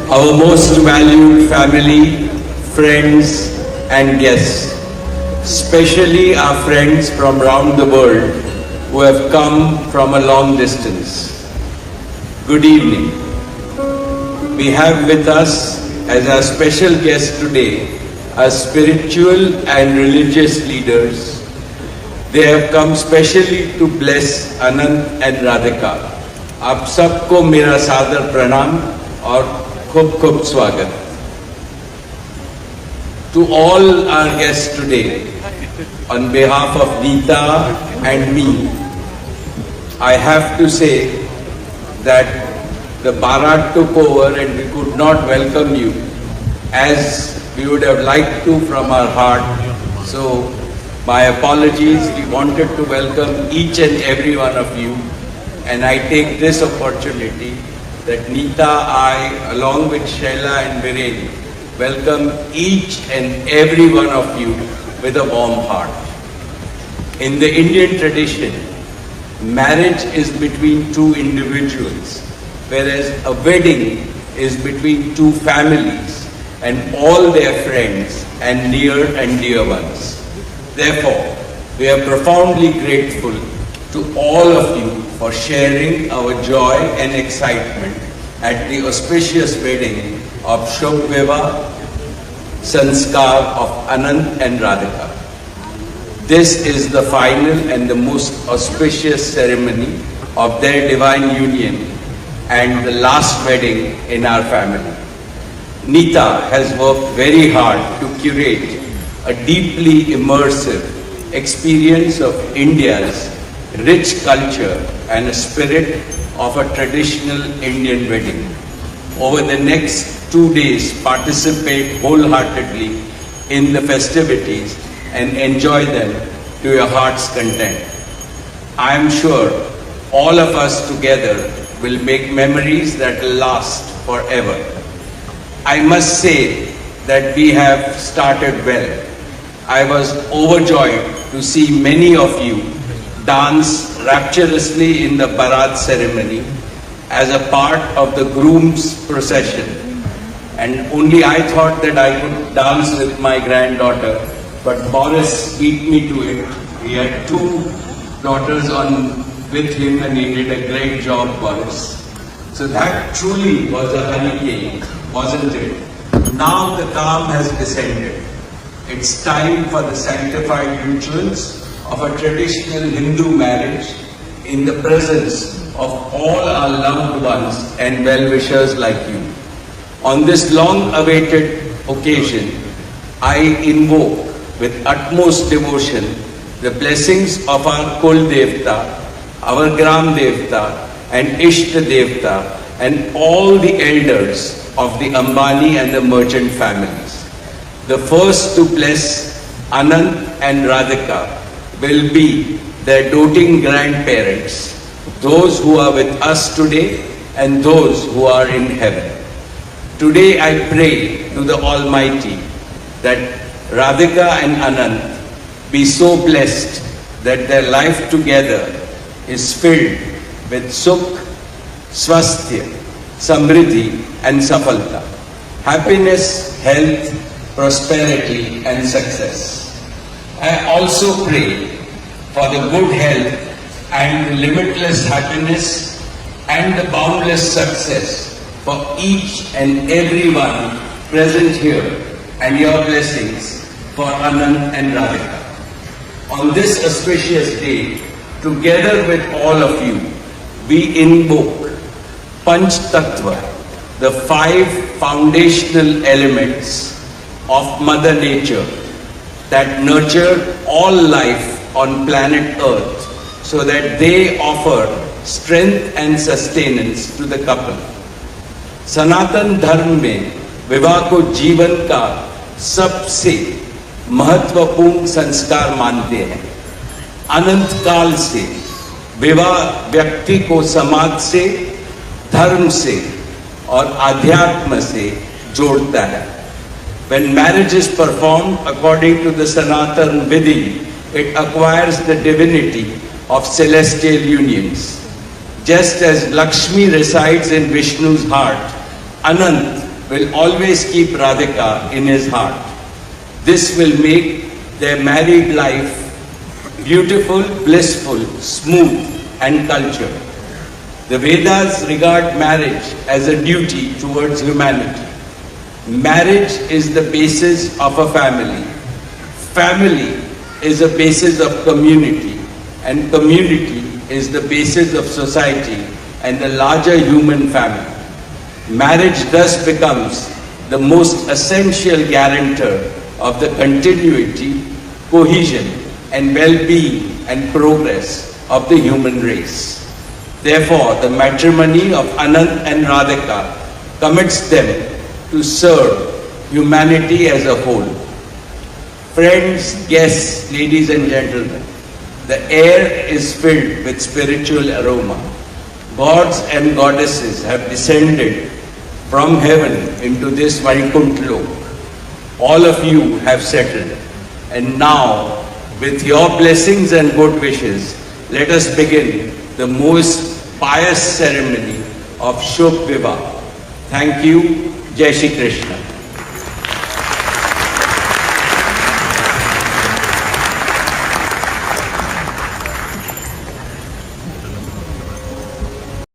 our most valued family, friends and guests, especially our friends from around the world who have come from a long distance. Good evening. We have with us as our special guest today our spiritual and religious leaders. They have come specially to bless Anant and Radhika. आप सबको मेरा सादर प्रणाम और खूब खूब स्वागत. To all our guests today, on behalf of Neeta and me, I have to say that the Bharat took over and we could not welcome you as we would have liked to from our heart. So my apologies. We wanted to welcome each and every one of you, and I take this opportunity that Neeta, I along with Shaila and Viren welcome each and every one of you with a warm heart. In the Indian tradition, marriage is between two individuals, whereas a wedding is between two families and all their friends and near and dear ones. Therefore, we are profoundly grateful to all of you for sharing our joy and excitement at the auspicious wedding of Shubh Vivah Sanskar of Anant and Radhika. This is the final and the most auspicious ceremony of their divine union and the last wedding in our family. Neeta has worked very hard to curate a deeply immersive experience of India's rich culture and a spirit of a traditional Indian wedding. Over the next 2 days, participate wholeheartedly in the festivities and enjoy them to your heart's content. I am sure all of us together will make memories that will last forever. I must say that we have started well. I was overjoyed to see many of you dance rapturously in the Bharat ceremony as a part of the groom's procession. And only I thought that I could dance with my granddaughter, but Boris beat me to it. He had 2 daughters with him and he did a great job, Boris. So that truly was a hurricane, wasn't it? Now the calm has descended. It's time for the sanctified rituals of a traditional Hindu marriage in the presence of all our loved ones and well-wishers like you. On this long-awaited occasion, I invoke with utmost devotion the blessings of our Kul Devta, our Gram Devta and Ishta Devta and all the elders of the Ambani and the merchant families. The first to bless Anant and Radhika will be their doting grandparents, those who are with us today and those who are in heaven. Today I pray to the Almighty that Radhika and Anant be so blessed that their life together is filled with Sukh, Swasthya, Samriddhi and Safalta, happiness, health, prosperity and success. I also pray for the good health and the limitless happiness and the boundless success for each and every one present here and your blessings for Anant and Radhika. On this auspicious day, together with all of you, we invoke Panch Tattva, the 5 foundational elements of Mother Nature that nurture all life on planet Earth so that they offer strength and sustenance to the couple. सनातन धर्म में विवाह को जीवन का सबसे महत्वपूर्ण संस्कार मानते हैं. अनंत काल से विवाह व्यक्ति को समाज से, धर्म से और आध्यात्म से जोड़ता है. When marriage is performed according to the Sanatan Vidhi, it acquires the divinity of celestial unions. Just as Lakshmi resides in Vishnu's heart, Anant will always keep Radhika in his heart. This will make their married life beautiful, blissful, smooth and cultured. The Vedas regard marriage as a duty towards humanity. Marriage is the basis of a family. Family is a basis of community, and community is the basis of society and the larger human family. Marriage thus becomes the most essential guarantor of the continuity, cohesion and well-being and progress of the human race. Therefore, the matrimony of Anant and Radhika commits them to serve humanity as a whole. Friends, guests, ladies and gentlemen, the air is filled with spiritual aroma. Gods and goddesses have descended from heaven into this Vaikuntha Lok. All of you have settled, and now, with your blessings and good wishes, let us begin the most pious ceremony of Shubh Vivah. Thank you. Jai Shri Krishna.